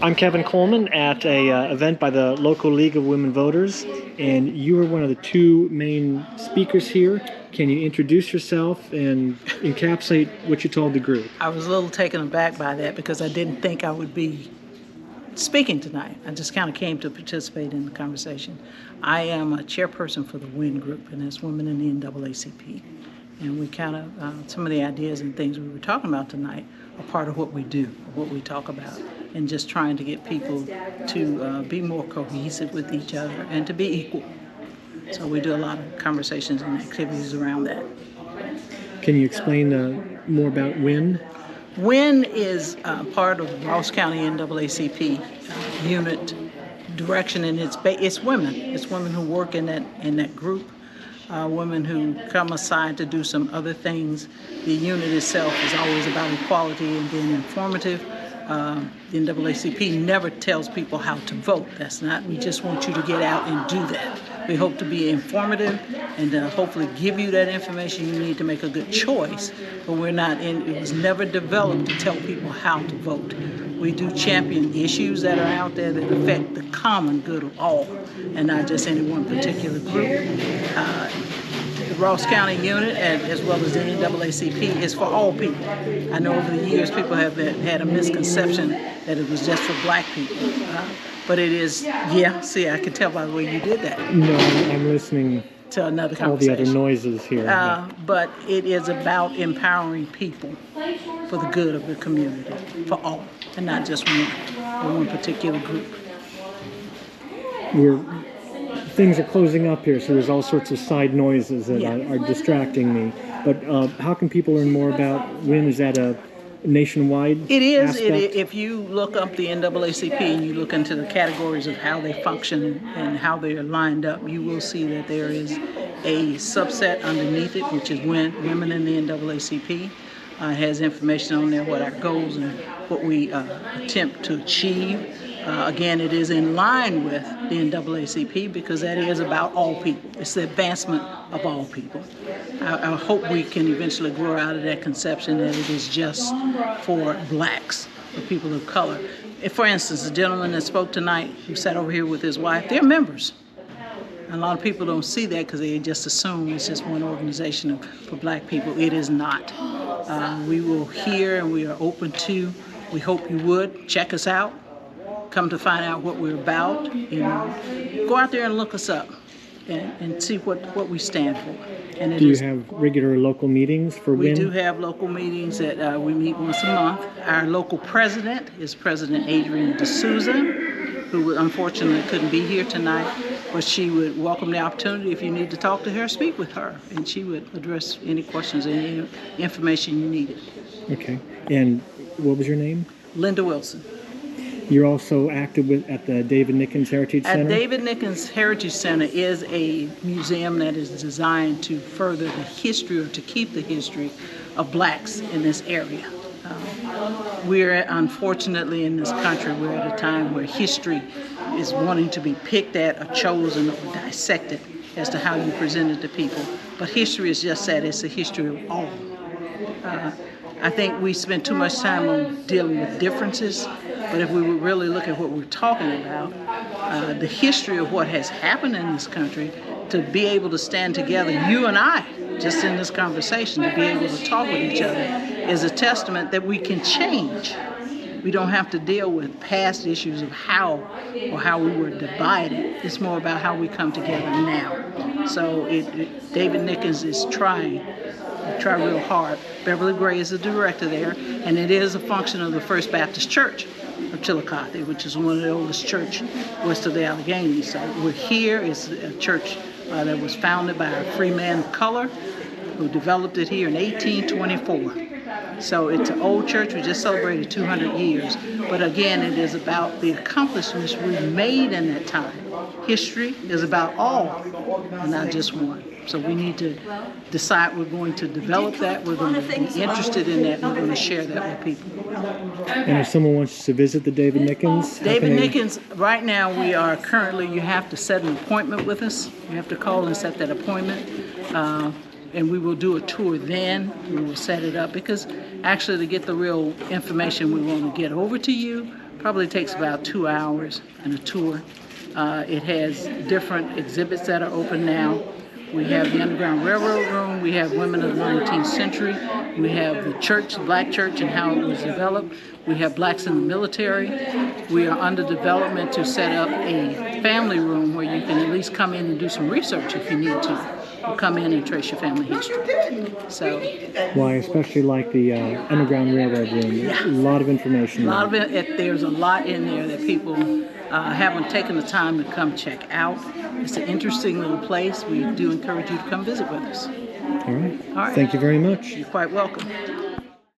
I'm Kevin Coleman at a event by the local League of Women Voters, and you were one of the two main speakers here. Can you introduce yourself and encapsulate what you told the group? I was a little taken aback by that because I didn't think I would be speaking tonight. I just kind of came to participate in the conversation. I am a chairperson for the WIN group, and that's Women in the NAACP. And we kind of, some of the ideas and things we were talking about tonight are part of what we do, what we talk about, and just trying to get people to be more cohesive with each other and to be equal. So we do a lot of conversations and activities around that. Can you explain more about WIN? WIN is part of Ross County NAACP unit direction, and it's women. It's women who work in that group. Women who come aside to do some other things. The unit itself is always about equality and being informative. The NAACP never tells people how to vote. That's not, we just want you to get out and do that. We hope to be informative and hopefully give you that information you need to make a good choice, but it was never developed to tell people how to vote. We do champion issues that are out there that affect the common good of all, and not just any one particular group. The Ross County unit, as well as the NAACP, is for all people. I know over the years people have had a misconception that it was just for black people. But it is, see, I can tell by the way you did that. No, I'm listening to another conversation. All the other noises here. But it is about empowering people for the good of the community, for all, and not just one particular group. Things are closing up here, so there's all sorts of side noises that are distracting me. But how can people learn more about WIN? Is that a nationwide It is. aspect? If you look up the NAACP and you look into the categories of how they function and how they are lined up, you will see that there is a subset underneath it, which is Women in the NAACP. It has information on there, what our goals and what we attempt to achieve. Again, it is in line with the NAACP because that is about all people. It's the advancement of all people. I hope we can eventually grow out of that conception that it is just for blacks, for people of color. For instance, the gentleman that spoke tonight, who sat over here with his wife, they're members. And a lot of people don't see that because they just assume it's just one organization for black people. It is not. We will hear and we are open to. We hope you would check us out. Come to find out what we're about, go out there and look us up and see what we stand for. And do you have regular local meetings for WIN? We do have local meetings that we meet once a month. Our local president is President Adrian D'Souza, who unfortunately couldn't be here tonight, but she would welcome the opportunity if you need to talk to her, speak with her, and she would address any questions, any information you needed. Okay, and what was your name? Linda Wilson. You're also active at the David Nickens Heritage Center? At David Nickens Heritage Center is a museum that is designed to further the history or to keep the history of blacks in this area. We're unfortunately in this country, we're at a time where history is wanting to be picked at or chosen or dissected as to how you present it to people. But history is just that, it's a history of all. I think we spend too much time on dealing with differences, but if we would really look at what we're talking about, the history of what has happened in this country, to be able to stand together, you and I, just in this conversation, to be able to talk with each other, is a testament that we can change. We don't have to deal with past issues of how we were divided. It's more about how we come together now. So David Nickens is trying real hard. Beverly Gray is the director there, and it is a function of the First Baptist Church of Chillicothe, which is one of the oldest churches west of the Alleghenies. So we're here. It's a church that was founded by a free man of color who developed it here in 1824. So it's an old church. We just celebrated 200 years. But again, it is about the accomplishments we've made in that time. History is about all, and not just one. So we need to decide we're going to develop that, we're going to be interested in that, and we're going to share that with people. And if someone wants to visit the David Nickens? David Nickens, right now we are currently, you have to set an appointment with us. You have to call and set that appointment. And we will do a tour then. We will set it up because actually to get the real information we want to get over to you, Probably takes about 2 hours and a tour. It has different exhibits that are open now. We have the Underground Railroad Room, we have Women of the 19th Century, we have the church, the Black church and how it was developed, we have Blacks in the military. We are under development to set up a family room where you can at least come in and do some research if you need to, or come in and trace your family history. So, Well, I especially like the Underground Railroad Room. A lot of information. There's a lot in there that people haven't taken the time to come check out. It's an interesting little place. We do encourage you to come visit with us. All right. All right. Thank you very much. You're quite welcome.